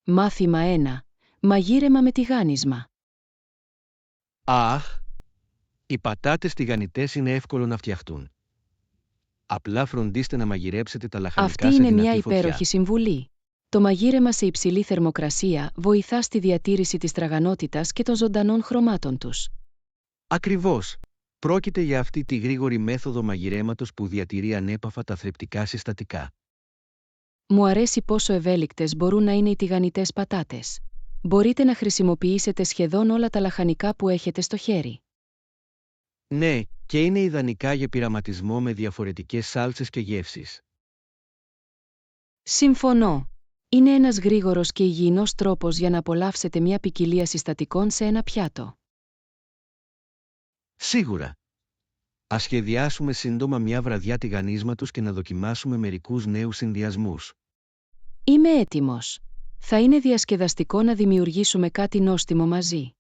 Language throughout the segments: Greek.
Μάθημα 1. Μαγείρεμα με τηγάνισμα. Αχ, οι πατάτες τηγανιτές είναι εύκολο να φτιαχτούν. Απλά φροντίστε να μαγειρέψετε τα λαχανικά Αυτή σε είναι μια δυνατή φωτιά. υπέροχη συμβουλή. Το μαγείρεμα σε υψηλή θερμοκρασία βοηθά στη διατήρηση της τραγανότητας και των ζωντανών χρωμάτων τους. Ακριβώς. Πρόκειται για αυτή τη γρήγορη μέθοδο μαγειρέματος που διατηρεί ανέπαφα τα θρεπτικά συστατικά. Μου αρέσει πόσο ευέλικτες μπορούν να είναι οι τηγανιτές πατάτες. Μπορείτε να χρησιμοποιήσετε σχεδόν όλα τα λαχανικά που έχετε στο χέρι. Ναι, και είναι ιδανικά για πειραματισμό με διαφορετικές σάλτσες και γεύσεις. Συμφωνώ. Είναι ένας γρήγορος και υγιεινός τρόπος για να απολαύσετε μια ποικιλία συστατικών σε ένα πιάτο. Σίγουρα. Ας σχεδιάσουμε σύντομα μια βραδιά τηγανίσματος και να δοκιμάσουμε μερικούς νέους συνδυασμούς. Είμαι έτοιμος. Θα είναι διασκεδαστικό να δημιουργήσουμε κάτι νόστιμο μαζί.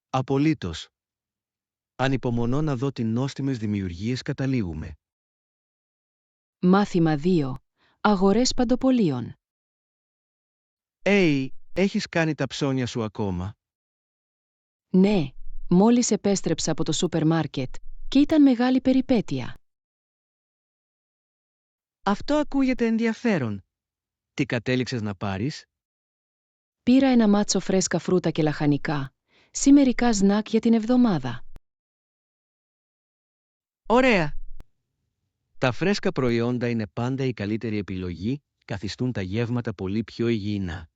Απολύτως. Ανυπομονώ να δω τι νόστιμες δημιουργίες καταλήγουμε. Μάθημα 2. Αγορές παντοπολίων. Έχεις κάνει τα ψώνια σου ακόμα? Ναι, μόλις επέστρεψα από το σούπερ μάρκετ και ήταν μεγάλη περιπέτεια. Αυτό ακούγεται ενδιαφέρον. Τι κατέληξες να πάρεις? Πήρα ένα μάτσο φρέσκα φρούτα και λαχανικά, σημερικά σνακ για την εβδομάδα. Ωραία! Τα φρέσκα προϊόντα είναι πάντα η καλύτερη επιλογή, καθιστούν τα γεύματα πολύ πιο υγιεινά.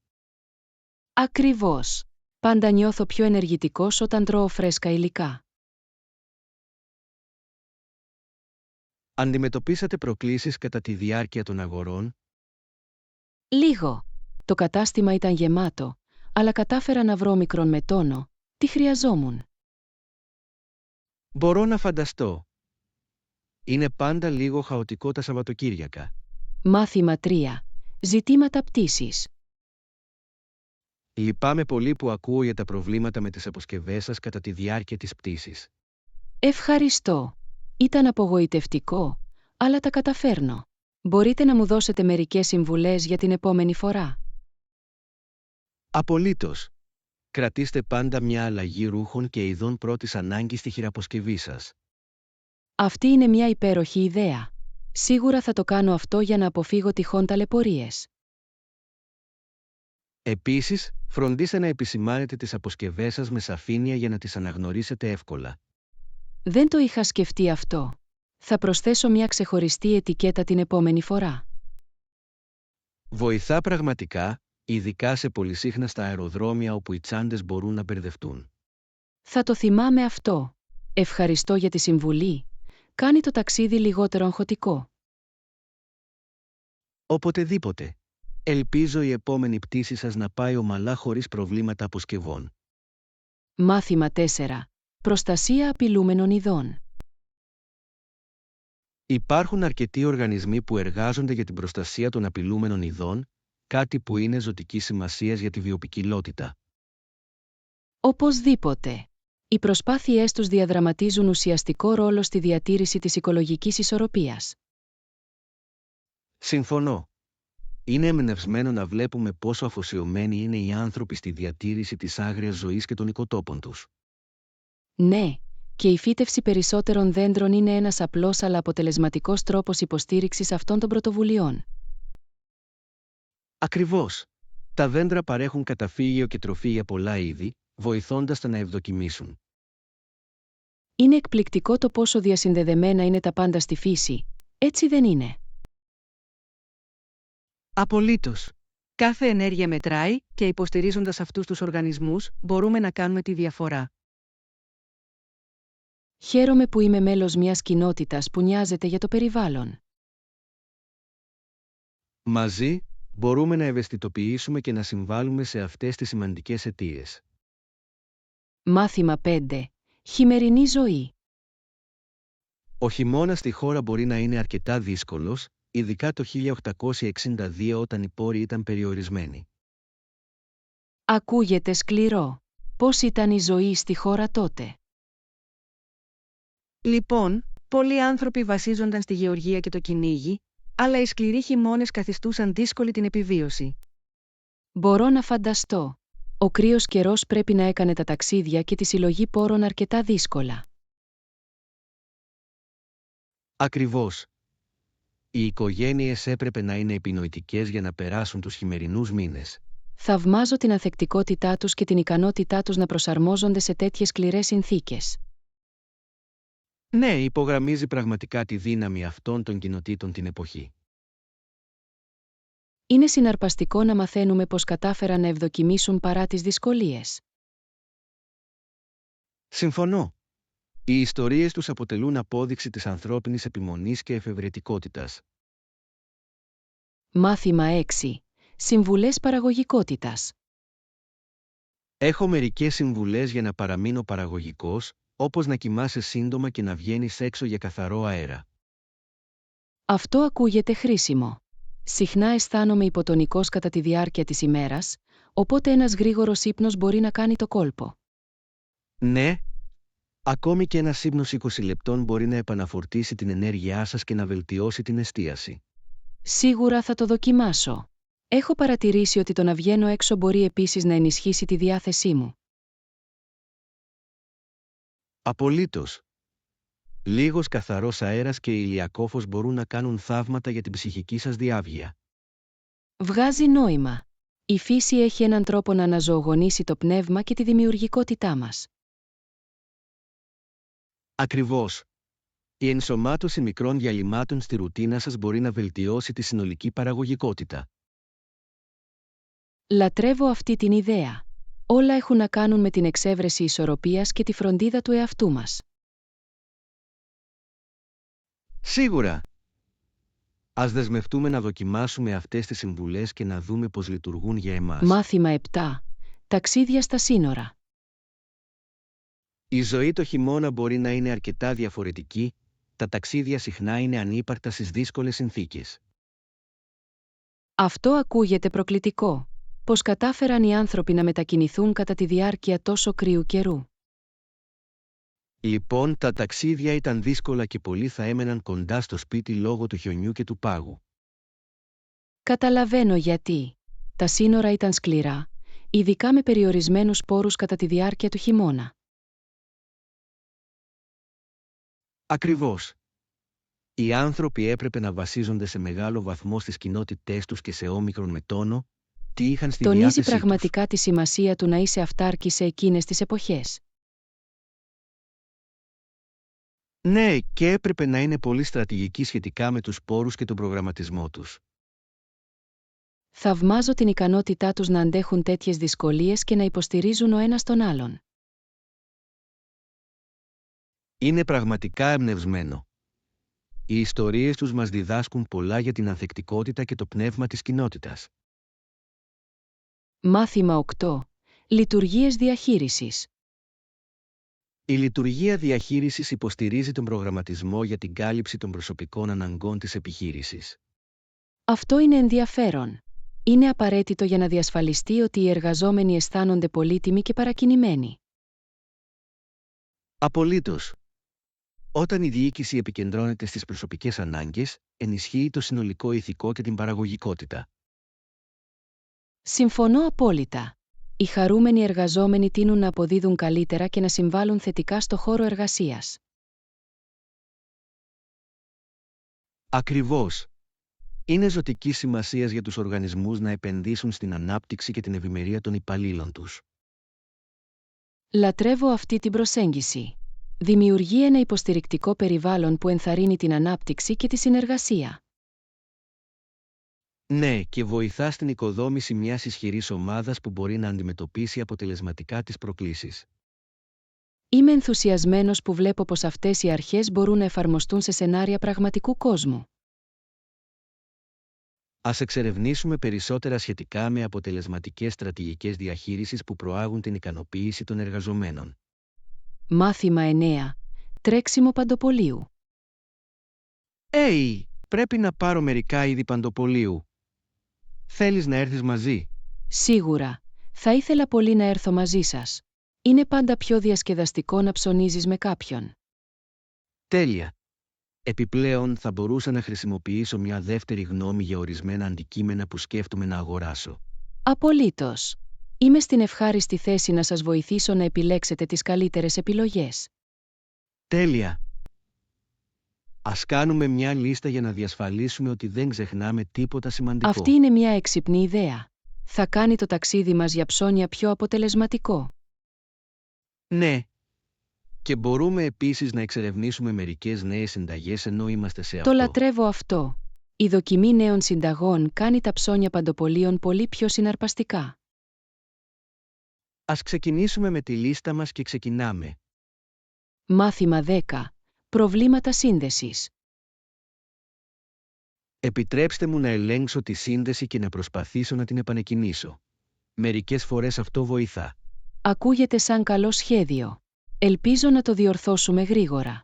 Ακριβώς. Πάντα νιώθω πιο ενεργητικός όταν τρώω φρέσκα υλικά. Αντιμετωπίσατε προκλήσεις κατά τη διάρκεια των αγορών? Λίγο. Το κατάστημα ήταν γεμάτο, αλλά κατάφερα να βρω μικρόν με τόνο. Τι χρειαζόμουν. Μπορώ να φανταστώ. Είναι πάντα λίγο χαοτικό τα Σαββατοκύριακα. Μάθημα 3. Ζητήματα πτήσης. Λυπάμαι πολύ που ακούω για τα προβλήματα με τις αποσκευές σας κατά τη διάρκεια της πτήσης. Ευχαριστώ. Ήταν απογοητευτικό, αλλά τα καταφέρνω. Μπορείτε να μου δώσετε μερικές συμβουλές για την επόμενη φορά. Απολύτως. Κρατήστε πάντα μια αλλαγή ρούχων και ειδών πρώτης ανάγκης στη χειραποσκευή σας. Αυτή είναι μια υπέροχη ιδέα. Σίγουρα θα το κάνω αυτό για να αποφύγω τυχόν ταλαιπωρίες. Επίσης, φροντίστε να επισημάνετε τις αποσκευές σας με σαφήνεια για να τις αναγνωρίσετε εύκολα. Δεν το είχα σκεφτεί αυτό. Θα προσθέσω μια ξεχωριστή ετικέτα την επόμενη φορά. Βοηθά πραγματικά, ειδικά σε πολυσύχναστα αεροδρόμια όπου οι τσάντες μπορούν να μπερδευτούν. Θα το θυμάμαι αυτό. Ευχαριστώ για τη συμβουλή. Κάνει το ταξίδι λιγότερο αγχωτικό. Οποτεδήποτε. Ελπίζω η επόμενη πτήση σας να πάει ομαλά χωρίς προβλήματα αποσκευών. Μάθημα 4. Προστασία απειλούμενων ειδών. Υπάρχουν αρκετοί οργανισμοί που εργάζονται για την προστασία των απειλούμενων ειδών, κάτι που είναι ζωτικής σημασίας για τη βιοποικιλότητα. Οπωσδήποτε. Οι προσπάθειές τους διαδραματίζουν ουσιαστικό ρόλο στη διατήρηση της οικολογικής ισορροπίας. Συμφωνώ. Είναι εμπνευσμένο να βλέπουμε πόσο αφοσιωμένοι είναι οι άνθρωποι στη διατήρηση της άγριας ζωής και των οικοτόπων τους. Ναι, και η φύτευση περισσότερων δέντρων είναι ένας απλός αλλά αποτελεσματικός τρόπος υποστήριξης αυτών των πρωτοβουλειών. Ακριβώς. Τα δέντρα παρέχουν καταφύγιο και τροφή για πολλά είδη, βοηθώντας τα να ευδοκιμήσουν. Είναι εκπληκτικό το πόσο διασυνδεδεμένα είναι τα πάντα στη φύση, έτσι δεν είναι? Απολύτως. Κάθε ενέργεια μετράει και υποστηρίζοντας αυτούς τους οργανισμούς μπορούμε να κάνουμε τη διαφορά. Χαίρομαι που είμαι μέλος μιας κοινότητας που νοιάζεται για το περιβάλλον. Μαζί, μπορούμε να ευαισθητοποιήσουμε και να συμβάλλουμε σε αυτές τις σημαντικές αιτίες. Μάθημα 5. Χειμερινή ζωή. Ο χειμώνας στη χώρα μπορεί να είναι αρκετά δύσκολος, ειδικά το 1862 όταν οι πόροι ήταν περιορισμένοι. Ακούγεται σκληρό. Πώς ήταν η ζωή στη χώρα τότε? Λοιπόν, πολλοί άνθρωποι βασίζονταν στη γεωργία και το κυνήγι, αλλά οι σκληροί χειμώνες καθιστούσαν δύσκολη την επιβίωση. Μπορώ να φανταστώ. Ο κρύος καιρός πρέπει να έκανε τα ταξίδια και τη συλλογή πόρων αρκετά δύσκολα. Ακριβώς. Οι οικογένειες έπρεπε να είναι επινοητικές για να περάσουν τους χειμερινούς μήνες. Θαυμάζω την ανθεκτικότητά τους και την ικανότητά τους να προσαρμόζονται σε τέτοιες σκληρές συνθήκες. Ναι, υπογραμμίζει πραγματικά τη δύναμη αυτών των κοινοτήτων την εποχή. Είναι συναρπαστικό να μαθαίνουμε πως κατάφεραν να ευδοκιμήσουν παρά τις δυσκολίες. Συμφωνώ. Οι ιστορίες τους αποτελούν απόδειξη της ανθρώπινης επιμονής και εφευρετικότητας. Μάθημα 6. Συμβουλές παραγωγικότητας. Έχω μερικές συμβουλές για να παραμείνω παραγωγικός, όπως να κοιμάσαι σύντομα και να βγαίνεις έξω για καθαρό αέρα. Αυτό ακούγεται χρήσιμο. Συχνά αισθάνομαι υποτονικός κατά τη διάρκεια της ημέρας, οπότε ένας γρήγορος ύπνος μπορεί να κάνει το κόλπο. Ναι, ακόμη και ένας ύπνος 20 λεπτών μπορεί να επαναφορτίσει την ενέργειά σας και να βελτιώσει την εστίαση. Σίγουρα θα το δοκιμάσω. Έχω παρατηρήσει ότι το να βγαίνω έξω μπορεί επίσης να ενισχύσει τη διάθεσή μου. Απολύτως. Λίγος καθαρός αέρας και ηλιακόφως μπορούν να κάνουν θαύματα για την ψυχική σας διάβγεια. Βγάζει νόημα. Η φύση έχει έναν τρόπο να αναζωογονήσει το πνεύμα και τη δημιουργικότητά μας. Ακριβώς. Η ενσωμάτωση μικρών διαλυμάτων στη ρουτίνα σας μπορεί να βελτιώσει τη συνολική παραγωγικότητα. Λατρεύω αυτή την ιδέα. Όλα έχουν να κάνουν με την εξέβρεση ισορροπίας και τη φροντίδα του εαυτού μας. Σίγουρα. Ας δεσμευτούμε να δοκιμάσουμε αυτές τις συμβουλές και να δούμε πώς λειτουργούν για εμάς. Μάθημα 7. Ταξίδια στα σύνορα. Η ζωή το χειμώνα μπορεί να είναι αρκετά διαφορετική, τα ταξίδια συχνά είναι ανύπαρκτα στις δύσκολες συνθήκες. Αυτό ακούγεται προκλητικό. Πώς κατάφεραν οι άνθρωποι να μετακινηθούν κατά τη διάρκεια τόσο κρύου καιρού. Λοιπόν, τα ταξίδια ήταν δύσκολα και πολλοί θα έμεναν κοντά στο σπίτι λόγω του χιονιού και του πάγου. Καταλαβαίνω γιατί. Τα σύνορα ήταν σκληρά, ειδικά με περιορισμένους πόρους κατά τη διάρκεια του χειμώνα. Ακριβώς. Οι άνθρωποι έπρεπε να βασίζονται σε μεγάλο βαθμό στις κοινότητές τους και σε όμικρον με τόνο, τι είχαν στη Τονίζει διάθεσή πραγματικά τη σημασία του να είσαι αυτάρκης σε εκείνες τις εποχές. Ναι, και έπρεπε να είναι πολύ στρατηγικοί σχετικά με τους πόρους και τον προγραμματισμό τους. Θαυμάζω την ικανότητά τους να αντέχουν τέτοιες δυσκολίες και να υποστηρίζουν ο ένας τον άλλον. Είναι πραγματικά εμπνευσμένο. Οι ιστορίες τους μας διδάσκουν πολλά για την ανθεκτικότητα και το πνεύμα της κοινότητας. Μάθημα 8. Λειτουργίες διαχείρισης. Η λειτουργία διαχείρισης υποστηρίζει τον προγραμματισμό για την κάλυψη των προσωπικών αναγκών της επιχείρησης. Αυτό είναι ενδιαφέρον. Είναι απαραίτητο για να διασφαλιστεί ότι οι εργαζόμενοι αισθάνονται πολύτιμοι και παρακινημένοι. Απολύτως. Όταν η διοίκηση επικεντρώνεται στις προσωπικές ανάγκες, ενισχύει το συνολικό ηθικό και την παραγωγικότητα. Συμφωνώ απόλυτα. Οι χαρούμενοι εργαζόμενοι τείνουν να αποδίδουν καλύτερα και να συμβάλλουν θετικά στο χώρο εργασίας. Ακριβώς. Είναι ζωτικής σημασίας για τους οργανισμούς να επενδύσουν στην ανάπτυξη και την ευημερία των υπαλλήλων τους. Λατρεύω αυτή την προσέγγιση. Δημιουργεί ένα υποστηρικτικό περιβάλλον που ενθαρρύνει την ανάπτυξη και τη συνεργασία. Ναι, και βοηθά στην οικοδόμηση μιας ισχυρής ομάδας που μπορεί να αντιμετωπίσει αποτελεσματικά τις προκλήσεις. Είμαι ενθουσιασμένος που βλέπω πως αυτές οι αρχές μπορούν να εφαρμοστούν σε σενάρια πραγματικού κόσμου. Ας εξερευνήσουμε περισσότερα σχετικά με αποτελεσματικές στρατηγικές διαχείρισης που προάγουν την ικανοποίηση των εργαζομένων. Μάθημα 9. Τρέξιμο παντοπολίου. Πρέπει να πάρω μερικά είδη παντοπολίου. Θέλεις να έρθεις μαζί? Σίγουρα. Θα ήθελα πολύ να έρθω μαζί σας. Είναι πάντα πιο διασκεδαστικό να ψωνίζεις με κάποιον. Τέλεια. Επιπλέον, θα μπορούσα να χρησιμοποιήσω μια δεύτερη γνώμη για ορισμένα αντικείμενα που σκέφτομαι να αγοράσω. Απολύτως. Είμαι στην ευχάριστη θέση να σας βοηθήσω να επιλέξετε τις καλύτερες επιλογές. Τέλεια! Ας κάνουμε μια λίστα για να διασφαλίσουμε ότι δεν ξεχνάμε τίποτα σημαντικό. Αυτή είναι μια έξυπνη ιδέα. Θα κάνει το ταξίδι μας για ψώνια πιο αποτελεσματικό. Ναι. Και μπορούμε επίσης να εξερευνήσουμε μερικές νέες συνταγές ενώ είμαστε σε αυτό. Το λατρεύω αυτό. Η δοκιμή νέων συνταγών κάνει τα ψώνια παντοπολίων πολύ πιο συναρπαστικά. Ας ξεκινήσουμε με τη λίστα μας και ξεκινάμε. Μάθημα 10. Προβλήματα σύνδεσης. Επιτρέψτε μου να ελέγξω τη σύνδεση και να προσπαθήσω να την επανεκκινήσω. Μερικές φορές αυτό βοηθά. Ακούγεται σαν καλό σχέδιο. Ελπίζω να το διορθώσουμε γρήγορα.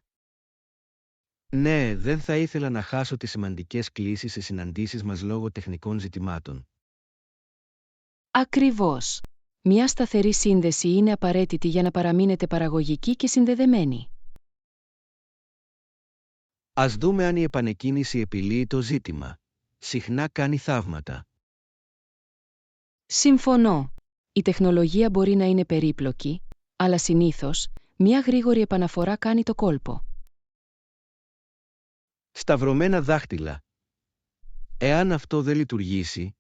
Ναι, δεν θα ήθελα να χάσω τις σημαντικές κλήσεις σε συναντήσεις μας λόγω τεχνικών ζητημάτων. Ακριβώς. Μια σταθερή σύνδεση είναι απαραίτητη για να παραμείνετε παραγωγικοί και συνδεδεμένοι. Ας δούμε αν η επανεκκίνηση επιλύει το ζήτημα. Συχνά κάνει θαύματα. Συμφωνώ. Η τεχνολογία μπορεί να είναι περίπλοκη, αλλά συνήθως, μια γρήγορη επαναφορά κάνει το κόλπο. Σταυρωμένα δάχτυλα. Εάν αυτό δεν λειτουργήσει,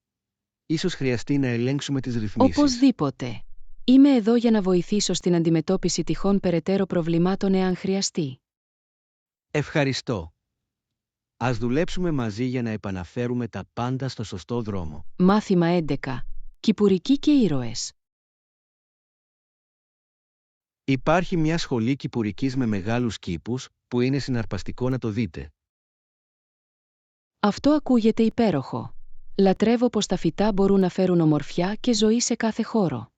ίσως χρειαστεί να ελέγξουμε τις ρυθμίσεις. Οπωσδήποτε. Είμαι εδώ για να βοηθήσω στην αντιμετώπιση τυχόν περαιτέρω προβλημάτων εάν χρειαστεί. Ευχαριστώ. Ας δουλέψουμε μαζί για να επαναφέρουμε τα πάντα στο σωστό δρόμο. Μάθημα 11. Κυπουρικοί και ήρωες. Υπάρχει μια σχολή κυπουρικής με μεγάλους κήπους, που είναι συναρπαστικό να το δείτε. Αυτό ακούγεται υπέροχο. Λατρεύω πως τα φυτά μπορούν να φέρουν ομορφιά και ζωή σε κάθε χώρο.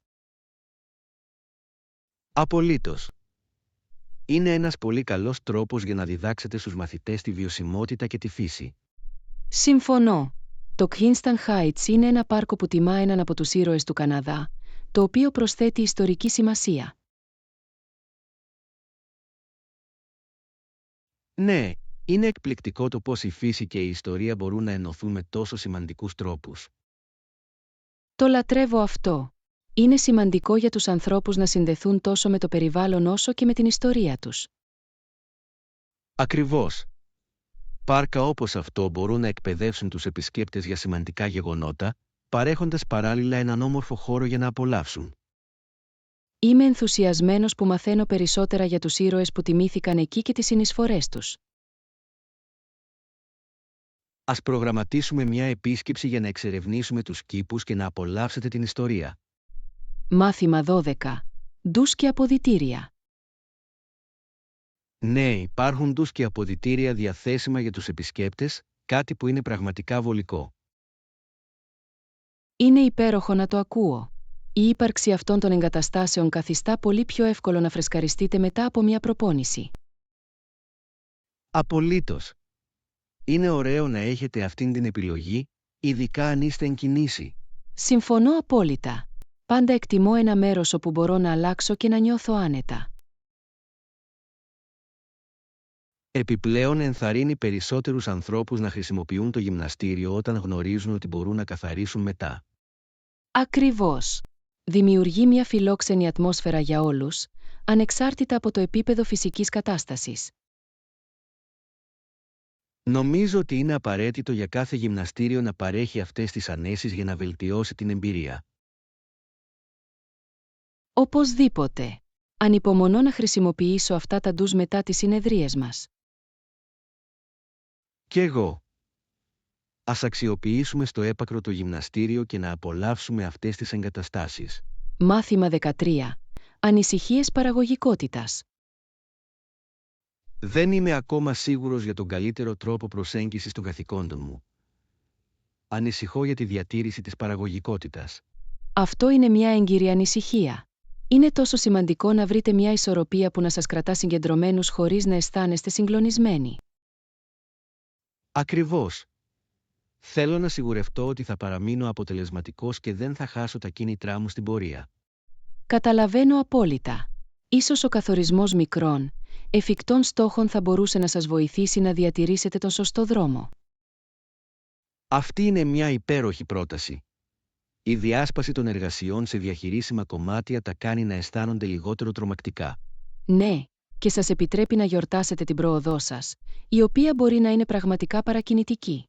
Απολύτως. Είναι ένας πολύ καλός τρόπος για να διδάξετε στους μαθητές τη βιωσιμότητα και τη φύση. Συμφωνώ. Το Queenston Heights είναι ένα πάρκο που τιμά έναν από τους ήρωες του Καναδά, το οποίο προσθέτει ιστορική σημασία. Ναι, είναι εκπληκτικό το πώς η φύση και η ιστορία μπορούν να ενωθούν με τόσο σημαντικούς τρόπους. Το λατρεύω αυτό. Είναι σημαντικό για τους ανθρώπους να συνδεθούν τόσο με το περιβάλλον όσο και με την ιστορία τους. Ακριβώς. Πάρκα όπως αυτό μπορούν να εκπαιδεύσουν τους επισκέπτες για σημαντικά γεγονότα, παρέχοντας παράλληλα έναν όμορφο χώρο για να απολαύσουν. Είμαι ενθουσιασμένος που μαθαίνω περισσότερα για τους ήρωες που τιμήθηκαν εκεί και τις συνεισφορές τους. Ας προγραμματίσουμε μια επίσκεψη για να εξερευνήσουμε τους κήπους και να απολαύσετε την ιστορία. Μάθημα 12. Ντους και αποδυτήρια. Ναι, υπάρχουν ντους και αποδυτήρια διαθέσιμα για τους επισκέπτες, κάτι που είναι πραγματικά βολικό. Είναι υπέροχο να το ακούω. Η ύπαρξη αυτών των εγκαταστάσεων καθιστά πολύ πιο εύκολο να φρεσκαριστείτε μετά από μια προπόνηση. Απολύτως. Είναι ωραίο να έχετε αυτήν την επιλογή, ειδικά αν είστε εν κινήσει. Συμφωνώ απόλυτα. Πάντα εκτιμώ ένα μέρος όπου μπορώ να αλλάξω και να νιώθω άνετα. Επιπλέον ενθαρρύνει περισσότερους ανθρώπους να χρησιμοποιούν το γυμναστήριο όταν γνωρίζουν ότι μπορούν να καθαρίσουν μετά. Ακριβώς. Δημιουργεί μια φιλόξενη ατμόσφαιρα για όλους, ανεξάρτητα από το επίπεδο φυσικής κατάστασης. Νομίζω ότι είναι απαραίτητο για κάθε γυμναστήριο να παρέχει αυτές τις ανέσεις για να βελτιώσει την εμπειρία. Οπωσδήποτε. Ανυπομονώ να χρησιμοποιήσω αυτά τα ντους μετά τις συνεδρίες μας. Κι εγώ. Ας αξιοποιήσουμε στο έπακρο το γυμναστήριο και να απολαύσουμε αυτές τις εγκαταστάσεις. Μάθημα 13. Ανησυχίες παραγωγικότητας. Δεν είμαι ακόμα σίγουρος για τον καλύτερο τρόπο προσέγγισης των καθηκόντων μου. Ανησυχώ για τη διατήρηση της παραγωγικότητας. Αυτό είναι μια έγκυρη ανησυχία. Είναι τόσο σημαντικό να βρείτε μια ισορροπία που να σας κρατά συγκεντρωμένους χωρίς να αισθάνεστε συγκλονισμένοι. Ακριβώς. Θέλω να σιγουρευτώ ότι θα παραμείνω αποτελεσματικός και δεν θα χάσω τα κίνητρά μου στην πορεία. Καταλαβαίνω απόλυτα. Ίσως ο καθορισμός μικρών, εφικτών στόχων θα μπορούσε να σας βοηθήσει να διατηρήσετε τον σωστό δρόμο. Αυτή είναι μια υπέροχη πρόταση. Η διάσπαση των εργασιών σε διαχειρίσιμα κομμάτια τα κάνει να αισθάνονται λιγότερο τρομακτικά. Ναι, και σας επιτρέπει να γιορτάσετε την πρόοδό σας, η οποία μπορεί να είναι πραγματικά παρακινητική.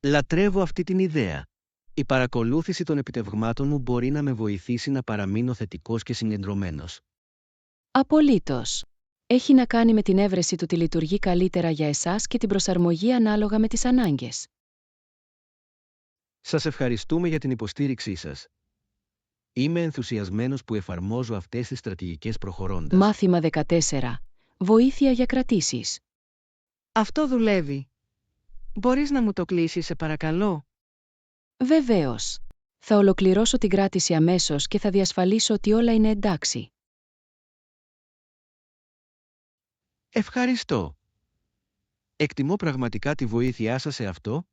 Λατρεύω αυτή την ιδέα. Η παρακολούθηση των επιτευγμάτων μου μπορεί να με βοηθήσει να παραμείνω θετικός και συγκεντρωμένος. Απολύτως. Έχει να κάνει με την έβρεση του τι λειτουργεί καλύτερα για εσάς και την προσαρμογή ανάλογα με τις ανάγκες. Σας ευχαριστούμε για την υποστήριξή σας. Είμαι ενθουσιασμένος που εφαρμόζω αυτές τις στρατηγικές προχωρώντας. Μάθημα 14. Βοήθεια για κρατήσεις. Αυτό δουλεύει. Μπορείς να μου το κλείσεις, σε παρακαλώ? Βεβαίως. Θα ολοκληρώσω την κράτηση αμέσως και θα διασφαλίσω ότι όλα είναι εντάξει. Ευχαριστώ. Εκτιμώ πραγματικά τη βοήθειά σας σε αυτό.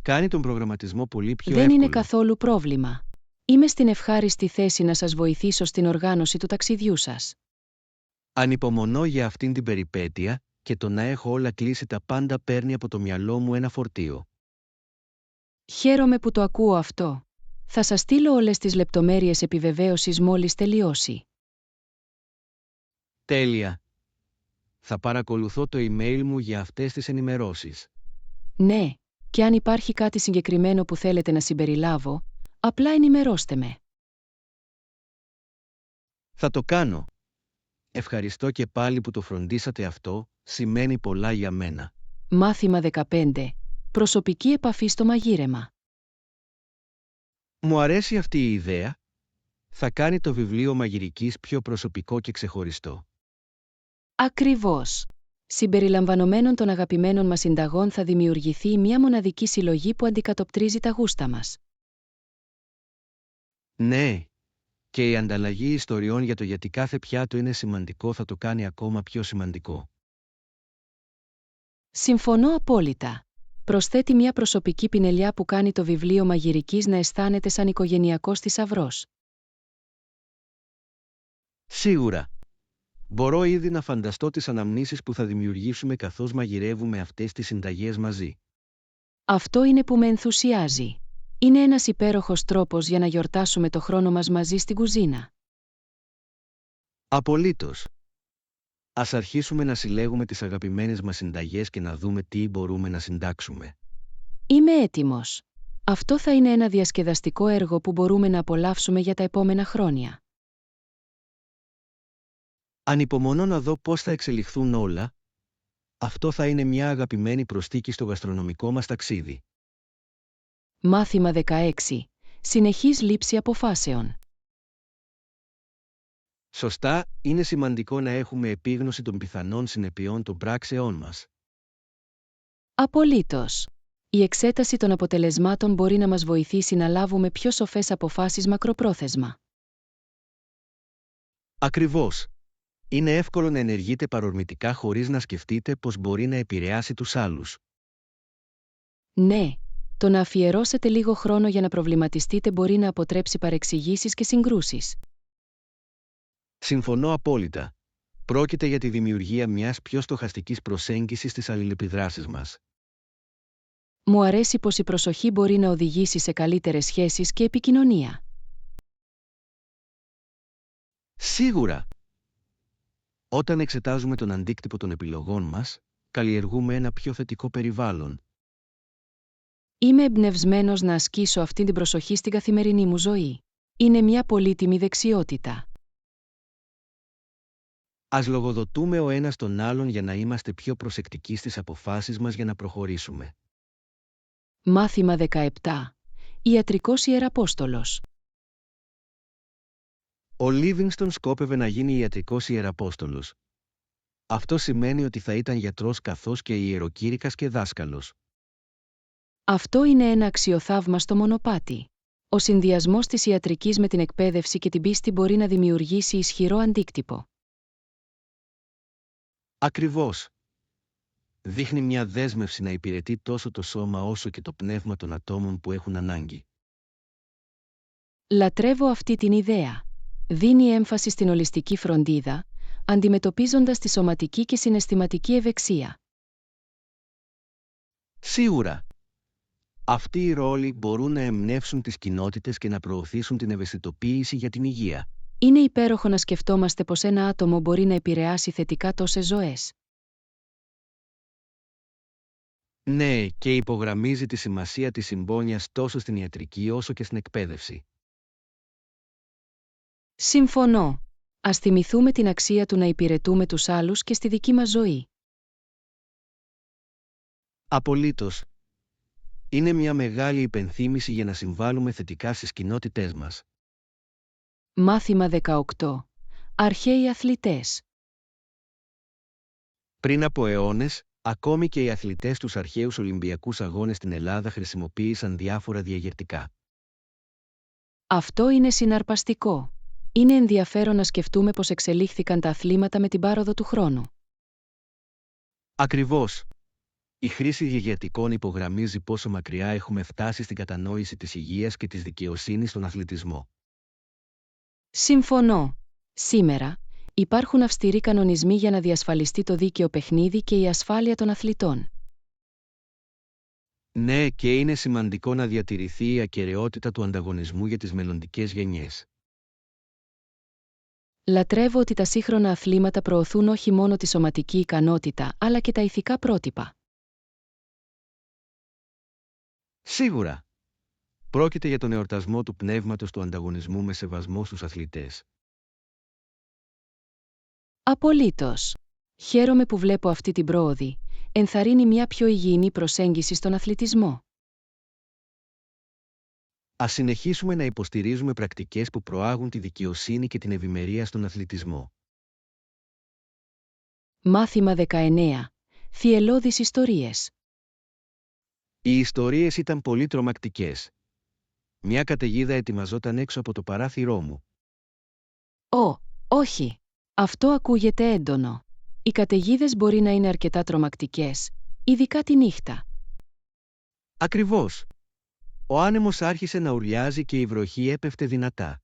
Κάνει τον προγραμματισμό πολύ πιο Δεν εύκολο. είναι καθόλου πρόβλημα. Είμαι στην ευχάριστη θέση να σας βοηθήσω στην οργάνωση του ταξιδιού σας. Ανυπομονώ για αυτήν την περιπέτεια και το να έχω όλα κλείσει τα πάντα παίρνει από το μυαλό μου ένα φορτίο. Χαίρομαι που το ακούω αυτό. Θα σας στείλω όλες τις λεπτομέρειες επιβεβαίωσης μόλις τελειώσει. Τέλεια. Θα παρακολουθώ το email μου για αυτές τις ενημερώσεις. Ναι, και αν υπάρχει κάτι συγκεκριμένο που θέλετε να συμπεριλάβω, απλά ενημερώστε με. Θα το κάνω. Ευχαριστώ και πάλι που το φροντίσατε αυτό, σημαίνει πολλά για μένα. Μάθημα 15. Προσωπική επαφή στο μαγείρεμα. Μου αρέσει αυτή η ιδέα. Θα κάνει το βιβλίο μαγειρικής πιο προσωπικό και ξεχωριστό. Ακριβώς. Συμπεριλαμβανομένων των αγαπημένων μας συνταγών θα δημιουργηθεί μια μοναδική συλλογή που αντικατοπτρίζει τα γούστα μας. Ναι. Και η ανταλλαγή ιστοριών για το γιατί κάθε πιάτο είναι σημαντικό θα το κάνει ακόμα πιο σημαντικό. Συμφωνώ απόλυτα. Προσθέτει μια προσωπική πινελιά που κάνει το βιβλίο μαγειρικής να αισθάνεται σαν οικογενειακός θησαυρός. Σίγουρα. Μπορώ ήδη να φανταστώ τις αναμνήσεις που θα δημιουργήσουμε καθώς μαγειρεύουμε αυτές τις συνταγές μαζί. Αυτό είναι που με ενθουσιάζει. Είναι ένας υπέροχος τρόπος για να γιορτάσουμε το χρόνο μας μαζί στην κουζίνα. Απολύτως. Ας αρχίσουμε να συλλέγουμε τις αγαπημένες μας συνταγές και να δούμε τι μπορούμε να συντάξουμε. Είμαι έτοιμος. Αυτό θα είναι ένα διασκεδαστικό έργο που μπορούμε να απολαύσουμε για τα επόμενα χρόνια. Ανυπομονώ να δω πώς θα εξελιχθούν όλα. Αυτό θα είναι μια αγαπημένη προσθήκη στο γαστρονομικό μας ταξίδι. Μάθημα 16. Συνεχής λήψη αποφάσεων. Σωστά, είναι σημαντικό να έχουμε επίγνωση των πιθανών συνεπειών των πράξεών μας. Απολύτως. Η εξέταση των αποτελεσμάτων μπορεί να μας βοηθήσει να λάβουμε πιο σοφές αποφάσεις μακροπρόθεσμα. Ακριβώς. Είναι εύκολο να ενεργείτε παρορμητικά χωρίς να σκεφτείτε πώς μπορεί να επηρεάσει τους άλλους. Ναι, το να αφιερώσετε λίγο χρόνο για να προβληματιστείτε μπορεί να αποτρέψει παρεξηγήσεις και συγκρούσεις. Συμφωνώ απόλυτα. Πρόκειται για τη δημιουργία μιας πιο στοχαστικής προσέγγισης στις αλληλεπιδράσεις μας. Μου αρέσει πως η προσοχή μπορεί να οδηγήσει σε καλύτερες σχέσεις και επικοινωνία. Σίγουρα. Όταν εξετάζουμε τον αντίκτυπο των επιλογών μας, καλλιεργούμε ένα πιο θετικό περιβάλλον. Είμαι εμπνευσμένος να ασκήσω αυτή την προσοχή στην καθημερινή μου ζωή. Είναι μια πολύτιμη δεξιότητα. Ας λογοδοτούμε ο ένας τον άλλον για να είμαστε πιο προσεκτικοί στις αποφάσεις μας για να προχωρήσουμε. Μάθημα 17. Ιατρικός Ιεραπόστολος. Ο Λίβινγκστον σκόπευε να γίνει ιατρικός ιεραπόστολος. Αυτό σημαίνει ότι θα ήταν γιατρός καθώς και ιεροκήρυκας και δάσκαλος. Αυτό είναι ένα αξιοθαύμαστο μονοπάτι. Ο συνδυασμός της ιατρικής με την εκπαίδευση και την πίστη μπορεί να δημιουργήσει ισχυρό αντίκτυπο. Ακριβώς. Δείχνει μια δέσμευση να υπηρετεί τόσο το σώμα όσο και το πνεύμα των ατόμων που έχουν ανάγκη. Λατρεύω αυτή την ιδέα. Δίνει έμφαση στην ολιστική φροντίδα, αντιμετωπίζοντας τη σωματική και συναισθηματική ευεξία. Σίγουρα. Αυτοί οι ρόλοι μπορούν να εμπνεύσουν τις κοινότητες και να προωθήσουν την ευαισθητοποίηση για την υγεία. Είναι υπέροχο να σκεφτόμαστε πως ένα άτομο μπορεί να επηρεάσει θετικά τόσες ζωές. Ναι, και υπογραμμίζει τη σημασία της συμπόνιας τόσο στην ιατρική όσο και στην εκπαίδευση. Συμφωνώ. Ας θυμηθούμε την αξία του να υπηρετούμε τους άλλους και στη δική μας ζωή. Απολύτως. Είναι μια μεγάλη υπενθύμηση για να συμβάλλουμε θετικά στις κοινότητές μας. Μάθημα 18. Αρχαίοι αθλητές. Πριν από αιώνες, ακόμη και οι αθλητές τους αρχαίους Ολυμπιακούς Αγώνες στην Ελλάδα χρησιμοποίησαν διάφορα διαγερτικά. Αυτό είναι συναρπαστικό. Είναι ενδιαφέρον να σκεφτούμε πως εξελίχθηκαν τα αθλήματα με την πάροδο του χρόνου. Ακριβώς. Η χρήση διαγερτικών υπογραμμίζει πόσο μακριά έχουμε φτάσει στην κατανόηση της υγείας και της δικαιοσύνης στον αθλητισμό. Συμφωνώ. Σήμερα, υπάρχουν αυστηροί κανονισμοί για να διασφαλιστεί το δίκαιο παιχνίδι και η ασφάλεια των αθλητών. Ναι, και είναι σημαντικό να διατηρηθεί η ακεραιότητα του ανταγωνισμού για τις μελλοντικές γενιές. Λατρεύω ότι τα σύγχρονα αθλήματα προωθούν όχι μόνο τη σωματική ικανότητα, αλλά και τα ηθικά πρότυπα. Σίγουρα. Πρόκειται για τον εορτασμό του πνεύματος του ανταγωνισμού με σεβασμό στους αθλητές. Απολύτως. Χαίρομαι που βλέπω αυτή την πρόοδη. Ενθαρρύνει μια πιο υγιεινή προσέγγιση στον αθλητισμό. Ας συνεχίσουμε να υποστηρίζουμε πρακτικές που προάγουν τη δικαιοσύνη και την ευημερία στον αθλητισμό. Μάθημα 19. Θυελλώδεις ιστορίες. Οι ιστορίες ήταν πολύ τρομακτικές. Μια καταιγίδα ετοιμαζόταν έξω από το παράθυρό μου. Όχι. Αυτό ακούγεται έντονο. Οι καταιγίδες μπορεί να είναι αρκετά τρομακτικές, ειδικά τη νύχτα. Ακριβώς. Ο άνεμος άρχισε να ουρλιάζει και η βροχή έπεφτε δυνατά.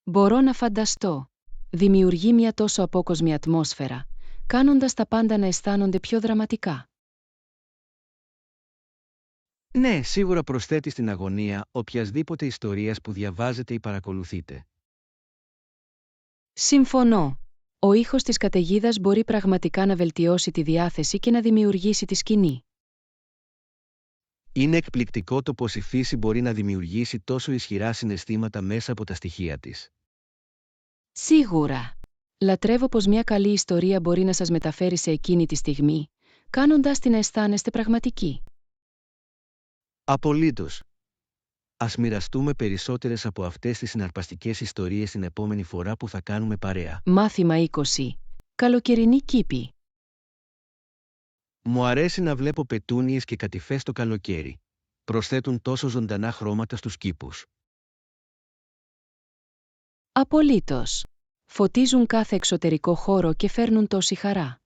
Μπορώ να φανταστώ. Δημιουργεί μια τόσο απόκοσμη ατμόσφαιρα, κάνοντας τα πάντα να αισθάνονται πιο δραματικά. Ναι, σίγουρα προσθέτει στην αγωνία οποιασδήποτε ιστορίας που διαβάζετε ή παρακολουθείτε. Συμφωνώ. Ο ήχος της καταιγίδας μπορεί πραγματικά να βελτιώσει τη διάθεση και να δημιουργήσει τη σκηνή. Είναι εκπληκτικό το πως η φύση μπορεί να δημιουργήσει τόσο ισχυρά συναισθήματα μέσα από τα στοιχεία της. Σίγουρα. Λατρεύω πως μια καλή ιστορία μπορεί να σας μεταφέρει σε εκείνη τη στιγμή, κάνοντας την να αισθάνεστε πραγματική. Απολύτως. Ας μοιραστούμε περισσότερες από αυτές τις συναρπαστικές ιστορίες την επόμενη φορά που θα κάνουμε παρέα. Μάθημα 20. Καλοκαιρινή κήπη. Μου αρέσει να βλέπω πετούνιες και κατηφές το καλοκαίρι. Προσθέτουν τόσο ζωντανά χρώματα στους κήπους. Απολύτως. Φωτίζουν κάθε εξωτερικό χώρο και φέρνουν τόση χαρά.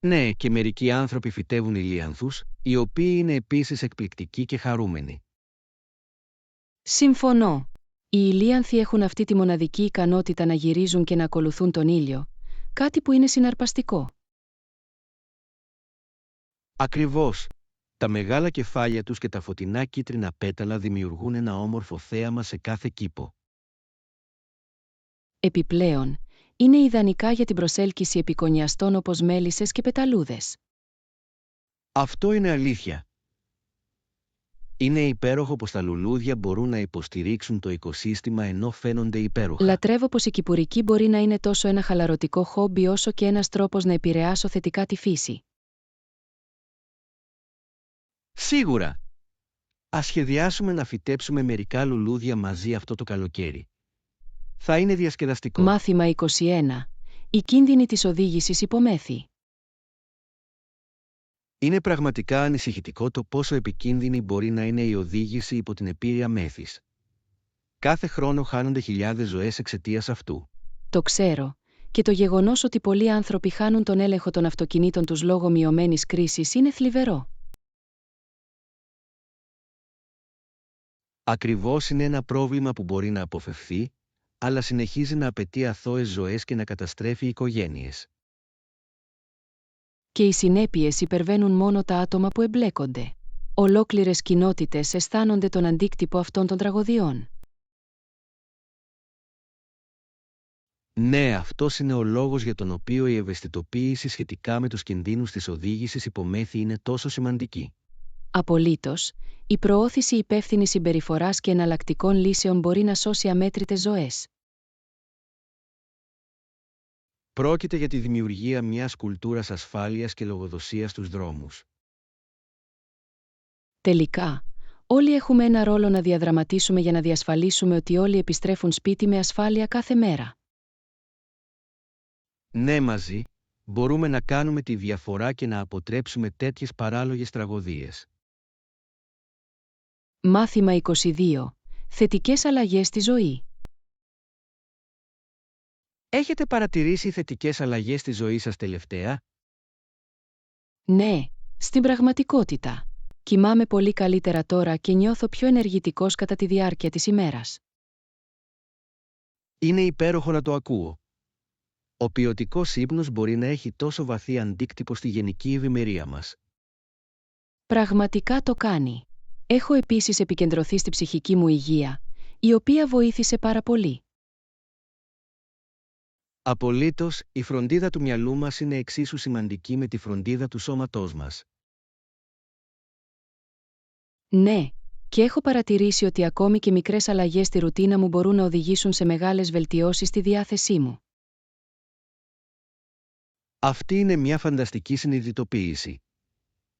Ναι, και μερικοί άνθρωποι φυτεύουν ηλίανθους, οι οποίοι είναι επίσης εκπληκτικοί και χαρούμενοι. Συμφωνώ. Οι ηλίανθοι έχουν αυτή τη μοναδική ικανότητα να γυρίζουν και να ακολουθούν τον ήλιο, κάτι που είναι συναρπαστικό. Ακριβώς. Τα μεγάλα κεφάλια τους και τα φωτεινά κίτρινα πέταλα δημιουργούν ένα όμορφο θέαμα σε κάθε κήπο. Επιπλέον, είναι ιδανικά για την προσέλκυση επικονιαστών όπως μέλισσες και πεταλούδες. Αυτό είναι αλήθεια. Είναι υπέροχο πως τα λουλούδια μπορούν να υποστηρίξουν το οικοσύστημα ενώ φαίνονται υπέροχα. Λατρεύω πως η κυπουρική μπορεί να είναι τόσο ένα χαλαρωτικό χόμπι όσο και ένας τρόπος να επηρεάσω θετικά τη φύση. Σίγουρα. Ας σχεδιάσουμε να φυτέψουμε μερικά λουλούδια μαζί αυτό το καλοκαίρι. Θα είναι διασκεδαστικό. Μάθημα 21. Η κίνδυνη της οδήγησης υπομέθη. Είναι πραγματικά ανησυχητικό το πόσο επικίνδυνη μπορεί να είναι η οδήγηση υπό την επήρεια μέθης. Κάθε χρόνο χάνονται χιλιάδες ζωές εξαιτίας αυτού. Το ξέρω, και το γεγονός ότι πολλοί άνθρωποι χάνουν τον έλεγχο των αυτοκινήτων τους λόγω μειωμένης κρίσης είναι θλιβερό. Ακριβώς είναι ένα πρόβλημα που μπορεί να αποφευθεί, αλλά συνεχίζει να απαιτεί αθώες ζωές και να καταστρέφει οικογένειες. Και οι συνέπειες υπερβαίνουν μόνο τα άτομα που εμπλέκονται. Ολόκληρες κοινότητες αισθάνονται τον αντίκτυπο αυτών των τραγωδιών. Ναι, αυτός είναι ο λόγος για τον οποίο η ευαισθητοποίηση σχετικά με τους κινδύνους της οδήγησης υπομέθη είναι τόσο σημαντική. Απολύτως, η προώθηση υπεύθυνης συμπεριφοράς και εναλλακτικών λύσεων μπορεί να σώσει αμέτρητες ζωές. Πρόκειται για τη δημιουργία μιας κουλτούρας ασφάλειας και λογοδοσίας στους δρόμους. Τελικά, όλοι έχουμε ένα ρόλο να διαδραματίσουμε για να διασφαλίσουμε ότι όλοι επιστρέφουν σπίτι με ασφάλεια κάθε μέρα. Ναι, μαζί, μπορούμε να κάνουμε τη διαφορά και να αποτρέψουμε τέτοιες παράλογες τραγωδίες. Μάθημα 22. Θετικές αλλαγές στη ζωή. Έχετε παρατηρήσει θετικές αλλαγές στη ζωή σας τελευταία? Ναι, στην πραγματικότητα. Κοιμάμαι πολύ καλύτερα τώρα και νιώθω πιο ενεργητικός κατά τη διάρκεια της ημέρας. Είναι υπέροχο να το ακούω. Ο ποιοτικός ύπνος μπορεί να έχει τόσο βαθύ αντίκτυπο στη γενική ευημερία μας. Πραγματικά το κάνει. Έχω επίσης επικεντρωθεί στη ψυχική μου υγεία, η οποία βοήθησε πάρα πολύ. Απολύτως, η φροντίδα του μυαλού μας είναι εξίσου σημαντική με τη φροντίδα του σώματός μας. Ναι, και έχω παρατηρήσει ότι ακόμη και μικρές αλλαγές στη ρουτίνα μου μπορούν να οδηγήσουν σε μεγάλες βελτιώσεις στη διάθεσή μου. Αυτή είναι μια φανταστική συνειδητοποίηση.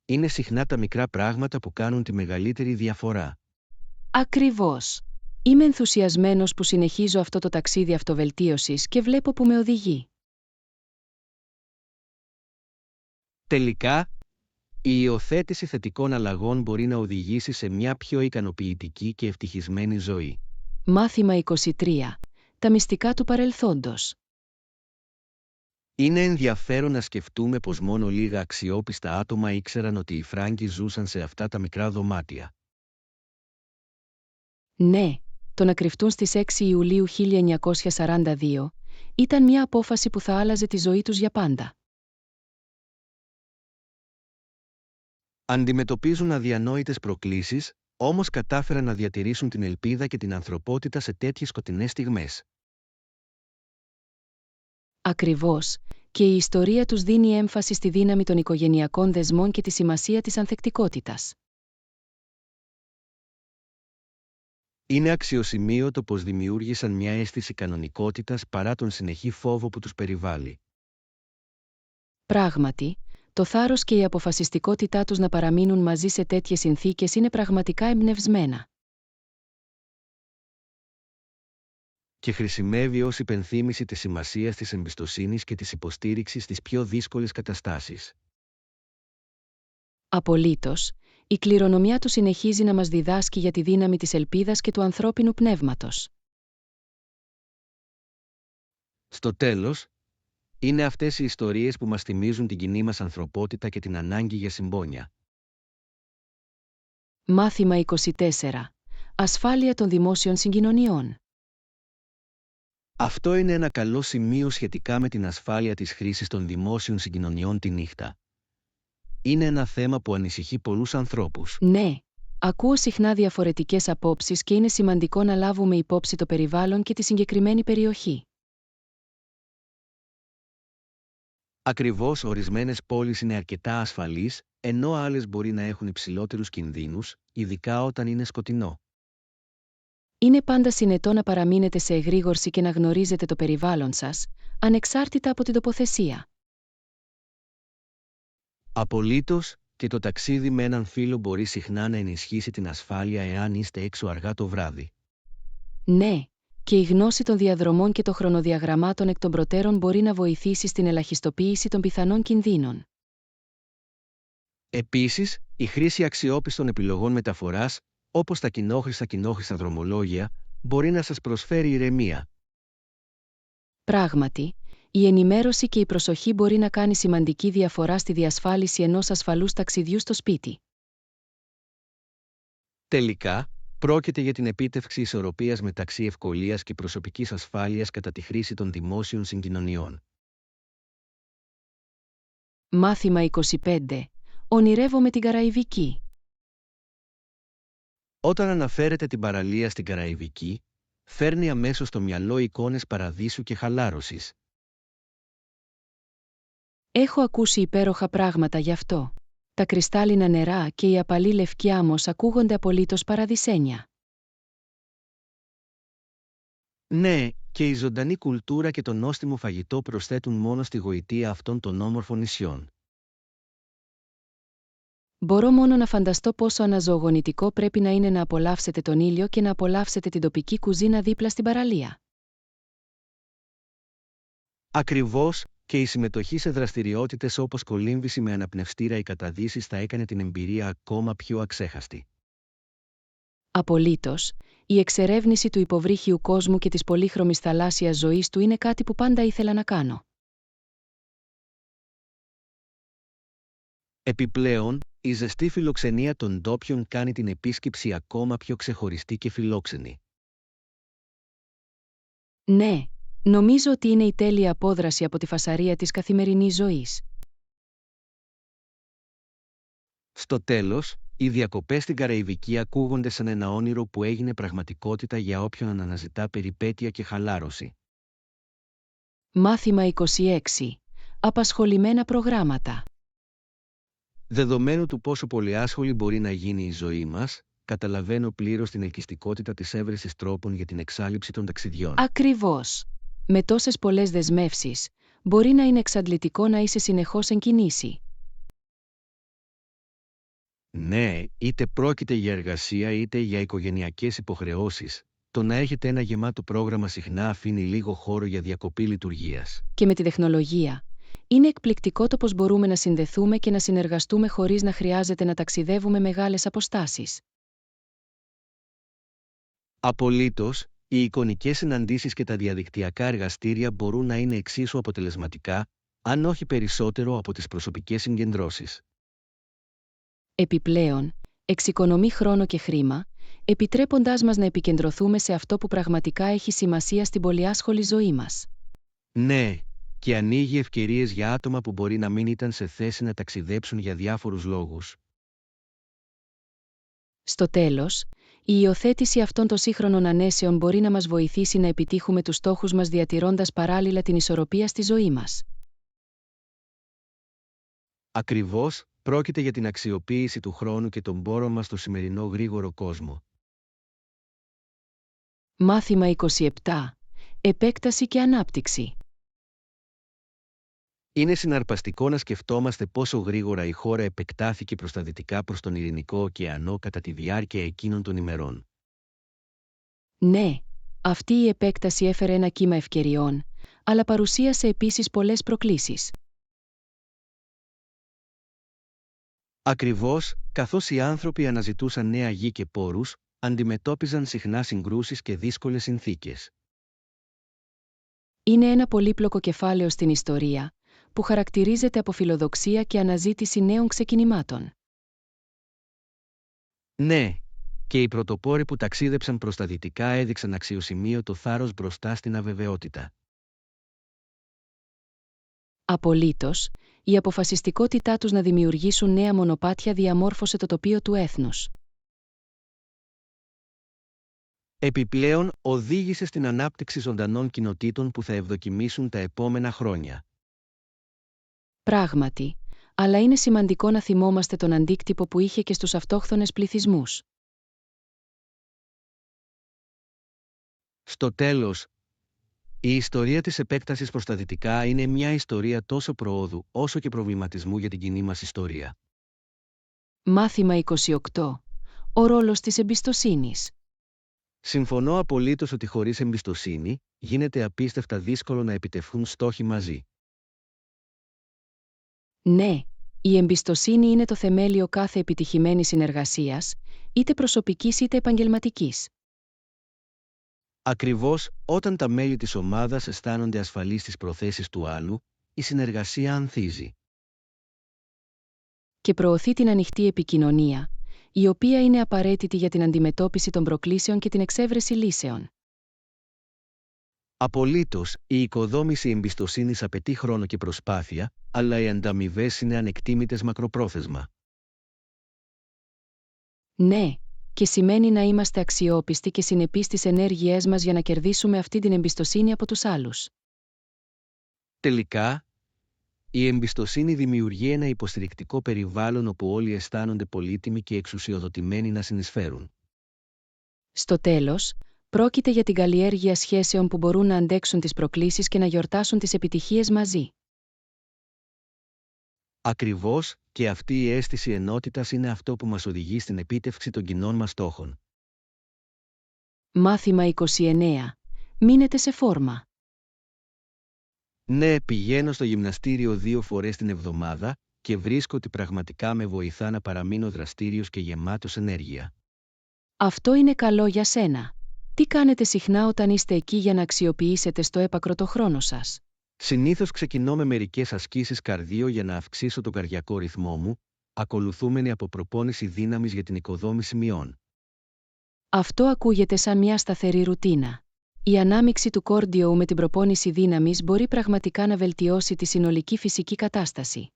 Είναι συχνά τα μικρά πράγματα που κάνουν τη μεγαλύτερη διαφορά. Ακριβώς. Είμαι ενθουσιασμένος που συνεχίζω αυτό το ταξίδι αυτοβελτίωσης και βλέπω που με οδηγεί. Τελικά, η υιοθέτηση θετικών αλλαγών μπορεί να οδηγήσει σε μια πιο ικανοποιητική και ευτυχισμένη ζωή. Μάθημα 23. Τα μυστικά του παρελθόντος. Είναι ενδιαφέρον να σκεφτούμε πως μόνο λίγα αξιόπιστα άτομα ήξεραν ότι οι Φράγκοι ζούσαν σε αυτά τα μικρά δωμάτια. Ναι, το να κρυφτούν στις 6 Ιουλίου 1942 ήταν μια απόφαση που θα άλλαζε τη ζωή τους για πάντα. Αντιμετωπίζουν αδιανόητες προκλήσεις, όμως κατάφεραν να διατηρήσουν την ελπίδα και την ανθρωπότητα σε τέτοιες σκοτεινές στιγμές. Ακριβώς, και η ιστορία τους δίνει έμφαση στη δύναμη των οικογενειακών δεσμών και τη σημασία της ανθεκτικότητας. Είναι αξιοσημείωτο πως δημιούργησαν μια αίσθηση κανονικότητας παρά τον συνεχή φόβο που τους περιβάλλει. Πράγματι, το θάρρος και η αποφασιστικότητά τους να παραμείνουν μαζί σε τέτοιες συνθήκες είναι πραγματικά εμπνευσμένα. Και χρησιμεύει ως υπενθύμηση της σημασίας της εμπιστοσύνης και της υποστήριξης στις πιο δύσκολες καταστάσεις. Απολύτως, η κληρονομιά του συνεχίζει να μας διδάσκει για τη δύναμη της ελπίδας και του ανθρώπινου πνεύματος. Στο τέλος, είναι αυτές οι ιστορίες που μας θυμίζουν την κοινή μας ανθρωπότητα και την ανάγκη για συμπόνια. Μάθημα 24. Ασφάλεια των δημόσιων συγκοινωνιών. Αυτό είναι ένα καλό σημείο σχετικά με την ασφάλεια της χρήσης των δημόσιων συγκοινωνιών τη νύχτα. Είναι ένα θέμα που ανησυχεί πολλούς ανθρώπους. Ναι, ακούω συχνά διαφορετικές απόψεις και είναι σημαντικό να λάβουμε υπόψη το περιβάλλον και τη συγκεκριμένη περιοχή. Ακριβώς, ορισμένες πόλεις είναι αρκετά ασφαλείς, ενώ άλλες μπορεί να έχουν υψηλότερους κινδύνους, ειδικά όταν είναι σκοτεινό. Είναι πάντα συνετό να παραμείνετε σε εγρήγορση και να γνωρίζετε το περιβάλλον σας, ανεξάρτητα από την τοποθεσία. Απολύτως, και το ταξίδι με έναν φίλο μπορεί συχνά να ενισχύσει την ασφάλεια εάν είστε έξω αργά το βράδυ. Ναι, και η γνώση των διαδρομών και των χρονοδιαγραμμάτων εκ των προτέρων μπορεί να βοηθήσει στην ελαχιστοποίηση των πιθανών κινδύνων. Επίσης, η χρήση αξιόπιστων επιλογών μεταφοράς, όπως τα κοινόχρηστα δρομολόγια, μπορεί να σας προσφέρει ηρεμία. Πράγματι, η ενημέρωση και η προσοχή μπορεί να κάνει σημαντική διαφορά στη διασφάλιση ενός ασφαλούς ταξιδιού στο σπίτι. Τελικά, Πρόκειται για την επίτευξη ισορροπίας μεταξύ ευκολίας και προσωπικής ασφάλειας κατά τη χρήση των δημόσιων συγκοινωνιών. Μάθημα 25. Ονειρεύομαι την Καραϊβική. Όταν αναφέρεται την παραλία στην Καραϊβική, φέρνει αμέσως στο μυαλό εικόνες παραδείσου και χαλάρωσης. Έχω ακούσει υπέροχα πράγματα γι' αυτό. Τα κρυστάλλινα νερά και η απαλή λευκή άμμος ακούγονται απολύτως παραδεισένια. Ναι, και η ζωντανή κουλτούρα και το νόστιμο φαγητό προσθέτουν μόνο στη γοητεία αυτών των όμορφων νησιών. Μπορώ μόνο να φανταστώ πόσο αναζωογονητικό πρέπει να είναι να απολαύσετε τον ήλιο και να απολαύσετε την τοπική κουζίνα δίπλα στην παραλία. Ακριβώς, και η συμμετοχή σε δραστηριότητες όπως κολύμβηση με αναπνευστήρα ή καταδύσεις θα έκανε την εμπειρία ακόμα πιο αξέχαστη. Απολύτως, η εξερεύνηση του υποβρύχιου κόσμου και της πολύχρωμης θαλάσσιας ζωής του είναι κάτι που πάντα ήθελα να κάνω. Επιπλέον, η ζεστή φιλοξενία των ντόπιων κάνει την επίσκεψη ακόμα πιο ξεχωριστή και φιλόξενη. Ναι, νομίζω ότι είναι η τέλεια απόδραση από τη φασαρία της καθημερινής ζωής. Στο τέλος, οι διακοπές στην Καραϊβική ακούγονται σαν ένα όνειρο που έγινε πραγματικότητα για όποιον αναζητά περιπέτεια και χαλάρωση. Μάθημα 26. Απασχολημένα προγράμματα. Δεδομένου του πόσο πολυάσχολη μπορεί να γίνει η ζωή μας, καταλαβαίνω πλήρως την ελκυστικότητα της έβρεσης τρόπων για την εξάλειψη των ταξιδιών. Ακριβώς. Με τόσες πολλές δεσμεύσεις, μπορεί να είναι εξαντλητικό να είσαι συνεχώς εν κινήσει. Ναι, είτε πρόκειται για εργασία είτε για οικογενειακές υποχρεώσεις, το να έχετε ένα γεμάτο πρόγραμμα συχνά αφήνει λίγο χώρο για διακοπή λειτουργίας. Και με τη τεχνολογία, είναι εκπληκτικό το πώς μπορούμε να συνδεθούμε και να συνεργαστούμε χωρίς να χρειάζεται να ταξιδεύουμε μεγάλες αποστάσεις. Απολύτως, οι εικονικές συναντήσεις και τα διαδικτυακά εργαστήρια μπορούν να είναι εξίσου αποτελεσματικά, αν όχι περισσότερο από τις προσωπικές συγκεντρώσεις. Επιπλέον, εξοικονομεί χρόνο και χρήμα, επιτρέποντάς μας να επικεντρωθούμε σε αυτό που πραγματικά έχει σημασία στην πολυάσχολη ζωή μας. Ναι, και ανοίγει ευκαιρίες για άτομα που μπορεί να μην ήταν σε θέση να ταξιδέψουν για διάφορους λόγους. Στο τέλος, η υιοθέτηση αυτών των σύγχρονων ανέσεων μπορεί να μας βοηθήσει να επιτύχουμε τους στόχους μας διατηρώντας παράλληλα την ισορροπία στη ζωή μας. Ακριβώς, πρόκειται για την αξιοποίηση του χρόνου και των πόρων μας στο σημερινό γρήγορο κόσμο. Μάθημα 27. Επέκταση και ανάπτυξη. Είναι συναρπαστικό να σκεφτόμαστε πόσο γρήγορα η χώρα επεκτάθηκε προς τα δυτικά προς τον Ειρηνικό ωκεανό κατά τη διάρκεια εκείνων των ημερών. Ναι, αυτή η επέκταση έφερε ένα κύμα ευκαιριών, αλλά παρουσίασε επίσης πολλές προκλήσεις. Ακριβώς, καθώς οι άνθρωποι αναζητούσαν νέα γη και πόρους, αντιμετώπιζαν συχνά συγκρούσεις και δύσκολες συνθήκες. Είναι ένα πολύπλοκο κεφάλαιο στην ιστορία, που χαρακτηρίζεται από φιλοδοξία και αναζήτηση νέων ξεκινημάτων. Ναι, και οι πρωτοπόροι που ταξίδεψαν προς τα δυτικά έδειξαν αξιοσημείωτο θάρρος μπροστά στην αβεβαιότητα. Απολύτως, η αποφασιστικότητά τους να δημιουργήσουν νέα μονοπάτια διαμόρφωσε το τοπίο του έθνους. Επιπλέον, οδήγησε στην ανάπτυξη ζωντανών κοινοτήτων που θα ευδοκιμήσουν τα επόμενα χρόνια. Πράγματι, αλλά είναι σημαντικό να θυμόμαστε τον αντίκτυπο που είχε και στους αυτόχθονες πληθυσμούς. Στο τέλος, η ιστορία της επέκτασης προς τα δυτικά είναι μια ιστορία τόσο προόδου όσο και προβληματισμού για την κοινή μας ιστορία. Μάθημα 28. Ο ρόλος της εμπιστοσύνης. Συμφωνώ απολύτως ότι χωρίς εμπιστοσύνη, γίνεται απίστευτα δύσκολο να επιτευχθούν στόχοι μαζί. Ναι, η εμπιστοσύνη είναι το θεμέλιο κάθε επιτυχημένης συνεργασίας, είτε προσωπικής είτε επαγγελματικής. Ακριβώς, όταν τα μέλη της ομάδας αισθάνονται ασφαλείς στις προθέσεις του άλλου, η συνεργασία ανθίζει. Και προωθεί την ανοιχτή επικοινωνία, η οποία είναι απαραίτητη για την αντιμετώπιση των προκλήσεων και την εξέβρεση λύσεων. Απολύτως, η οικοδόμηση εμπιστοσύνης απαιτεί χρόνο και προσπάθεια, αλλά οι ανταμοιβές είναι ανεκτήμητες μακροπρόθεσμα. Ναι, και σημαίνει να είμαστε αξιόπιστοι και συνεπείς στις ενέργειές μας για να κερδίσουμε αυτή την εμπιστοσύνη από τους άλλους. Τελικά, η εμπιστοσύνη δημιουργεί ένα υποστηρικτικό περιβάλλον όπου όλοι αισθάνονται πολύτιμοι και εξουσιοδοτημένοι να συνεισφέρουν. Στο τέλος, πρόκειται για την καλλιέργεια σχέσεων που μπορούν να αντέξουν τις προκλήσεις και να γιορτάσουν τις επιτυχίες μαζί. Ακριβώς, και αυτή η αίσθηση ενότητας είναι αυτό που μας οδηγεί στην επίτευξη των κοινών μας στόχων. Μάθημα 29. Μείνετε σε φόρμα. Ναι, πηγαίνω στο γυμναστήριο 2 φορές την εβδομάδα και βρίσκω ότι πραγματικά με βοηθά να παραμείνω δραστήριος και γεμάτος ενέργεια. Αυτό είναι καλό για σένα. Τι κάνετε συχνά όταν είστε εκεί για να αξιοποιήσετε στο έπακρο το χρόνο σας? Συνήθως ξεκινώ με μερικές ασκήσεις καρδίο για να αυξήσω τον καρδιακό ρυθμό μου, ακολουθούμενη από προπόνηση δύναμης για την οικοδόμηση μειών. Αυτό ακούγεται σαν μια σταθερή ρουτίνα. Η ανάμειξη του κόρντιο με την προπόνηση δύναμης μπορεί πραγματικά να βελτιώσει τη συνολική φυσική κατάσταση.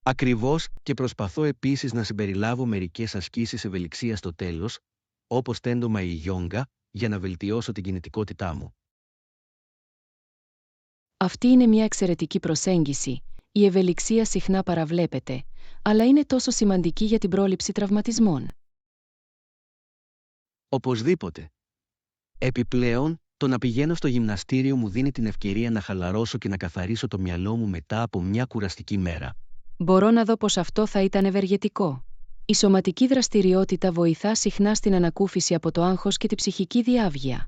Ακριβώς, και προσπαθώ επίσης να συμπεριλάβω μερικές ασκήσεις ευελιξίας στο τέλος, όπως τέντομα ή γιόγκα, για να βελτιώσω την κινητικότητά μου. Αυτή είναι μια εξαιρετική προσέγγιση. Η ευελιξία συχνά παραβλέπεται, αλλά είναι τόσο σημαντική για την πρόληψη τραυματισμών. Οπωσδήποτε. Επιπλέον, το να πηγαίνω στο γυμναστήριο μου δίνει την ευκαιρία να χαλαρώσω και να καθαρίσω το μυαλό μου μετά από μια κουραστική μέρα. Μπορώ να δω πως αυτό θα ήταν ευεργετικό. Η σωματική δραστηριότητα βοηθά συχνά στην ανακούφιση από το άγχος και τη ψυχική διάβγεια.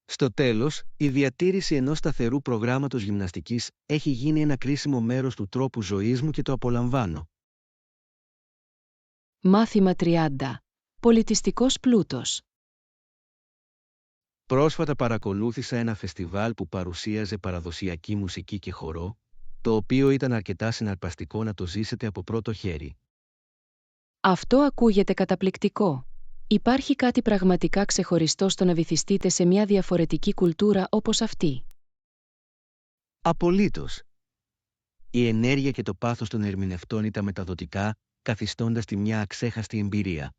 Στο τέλος, η διατήρηση ενός σταθερού προγράμματος γυμναστικής έχει γίνει ένα κρίσιμο μέρος του τρόπου ζωής μου και το απολαμβάνω. Μάθημα 30. Πολιτιστικός πλούτος. Πρόσφατα παρακολούθησα ένα φεστιβάλ που παρουσίαζε παραδοσιακή μουσική και χορό, το οποίο ήταν αρκετά συναρπαστικό να το ζήσετε από πρώτο χέρι. Αυτό ακούγεται καταπληκτικό. Υπάρχει κάτι πραγματικά ξεχωριστό στο να βυθιστείτε σε μια διαφορετική κουλτούρα όπως αυτή. Απολύτως. Η ενέργεια και το πάθος των ερμηνευτών ήταν μεταδοτικά, καθιστώντας τη μια αξέχαστη εμπειρία.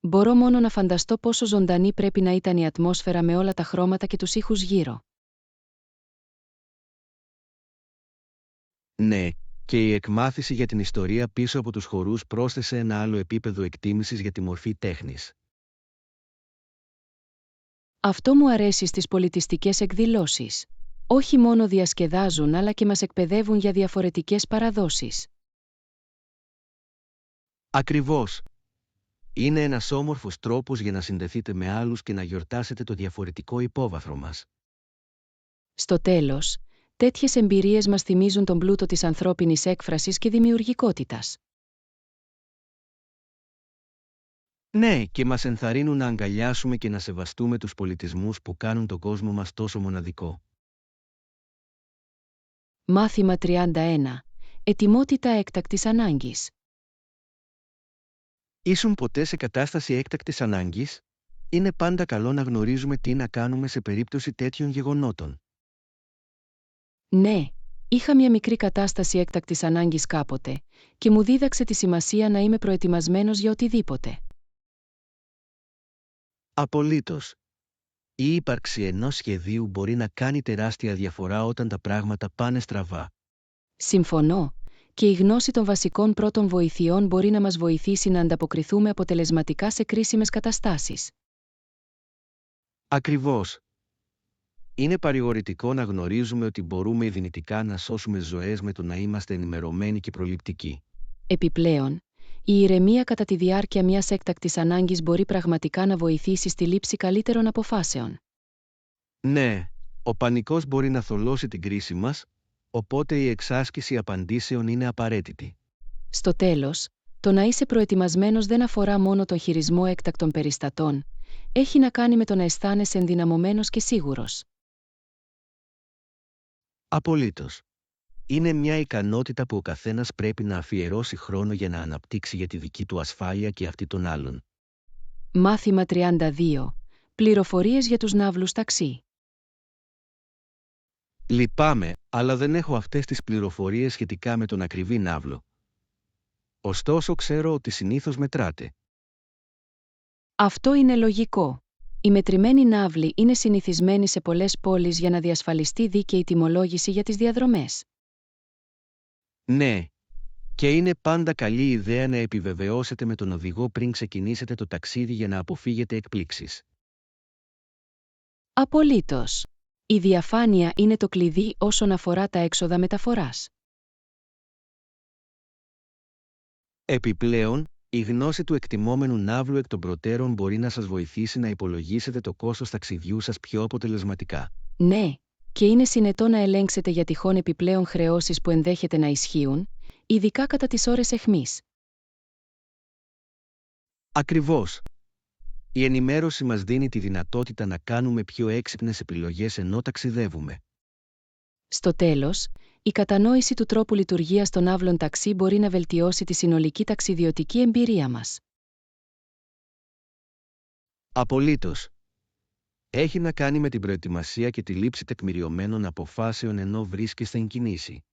Μπορώ μόνο να φανταστώ πόσο ζωντανή πρέπει να ήταν η ατμόσφαιρα με όλα τα χρώματα και τους ήχους γύρω. Ναι, και η εκμάθηση για την ιστορία πίσω από τους χορούς πρόσθεσε ένα άλλο επίπεδο εκτίμησης για τη μορφή τέχνης. Αυτό μου αρέσει στις πολιτιστικές εκδηλώσεις. Όχι μόνο διασκεδάζουν αλλά και μας εκπαιδεύουν για διαφορετικές παραδόσεις. Ακριβώς. Είναι ένας όμορφος τρόπος για να συνδεθείτε με άλλους και να γιορτάσετε το διαφορετικό υπόβαθρο μας. Στο τέλος, τέτοιες εμπειρίες μας θυμίζουν τον πλούτο της ανθρώπινης έκφρασης και δημιουργικότητας. Ναι, και μας ενθαρρύνουν να αγκαλιάσουμε και να σεβαστούμε τους πολιτισμούς που κάνουν τον κόσμο μας τόσο μοναδικό. Μάθημα 31. Ετοιμότητα έκτακτης ανάγκης. Ήσουν ποτέ σε κατάσταση έκτακτης ανάγκης? Είναι πάντα καλό να γνωρίζουμε τι να κάνουμε σε περίπτωση τέτοιων γεγονότων. Ναι, είχα μια μικρή κατάσταση έκτακτης ανάγκης κάποτε και μου δίδαξε τη σημασία να είμαι προετοιμασμένος για οτιδήποτε. Απολύτως. Η ύπαρξη ενός σχεδίου μπορεί να κάνει τεράστια διαφορά όταν τα πράγματα πάνε στραβά. Συμφωνώ, και η γνώση των βασικών πρώτων βοηθειών μπορεί να μας βοηθήσει να ανταποκριθούμε αποτελεσματικά σε κρίσιμες καταστάσεις. Ακριβώς. Είναι παρηγορητικό να γνωρίζουμε ότι μπορούμε δυνητικά να σώσουμε ζωές με το να είμαστε ενημερωμένοι και προληπτικοί. Επιπλέον, η ηρεμία κατά τη διάρκεια μιας έκτακτης ανάγκης μπορεί πραγματικά να βοηθήσει στη λήψη καλύτερων αποφάσεων. Ναι, ο πανικός μπορεί να θολώσει την κρίση μας, οπότε η εξάσκηση απαντήσεων είναι απαραίτητη. Στο τέλος, το να είσαι προετοιμασμένος δεν αφορά μόνο τον χειρισμό έκτακτων περιστατών, έχει να κάνει με το να αισθάνεσαι ενδυναμωμένος και σίγουρος. Απολύτως. Είναι μια ικανότητα που ο καθένας πρέπει να αφιερώσει χρόνο για να αναπτύξει για τη δική του ασφάλεια και αυτή των άλλων. Μάθημα 32. Πληροφορίες για τους ναύλους ταξί. Λυπάμαι, αλλά δεν έχω αυτές τις πληροφορίες σχετικά με τον ακριβή ναύλο. Ωστόσο ξέρω ότι συνήθως μετράτε. Αυτό είναι λογικό. Οι μετρημένοι ναύλοι είναι συνηθισμένοι σε πολλές πόλεις για να διασφαλιστεί δίκαιη τιμολόγηση για τις διαδρομές. Ναι. Και είναι πάντα καλή ιδέα να επιβεβαιώσετε με τον οδηγό πριν ξεκινήσετε το ταξίδι για να αποφύγετε εκπλήξεις. Απολύτως. Η διαφάνεια είναι το κλειδί όσον αφορά τα έξοδα μεταφοράς. Επιπλέον, η γνώση του εκτιμόμενου ναύλου εκ των προτέρων μπορεί να σας βοηθήσει να υπολογίσετε το κόστος ταξιδιού σας πιο αποτελεσματικά. Ναι, και είναι συνετό να ελέγξετε για τυχόν επιπλέον χρεώσεις που ενδέχεται να ισχύουν, ειδικά κατά τις ώρες αιχμής. Ακριβώς. Η ενημέρωση μας δίνει τη δυνατότητα να κάνουμε πιο έξυπνες επιλογές ενώ ταξιδεύουμε. Στο τέλος, η κατανόηση του τρόπου λειτουργίας των ναύλων ταξί μπορεί να βελτιώσει τη συνολική ταξιδιωτική εμπειρία μας. Απολύτως. Έχει να κάνει με την προετοιμασία και τη λήψη τεκμηριωμένων αποφάσεων ενώ βρίσκεστε εν κινήσει.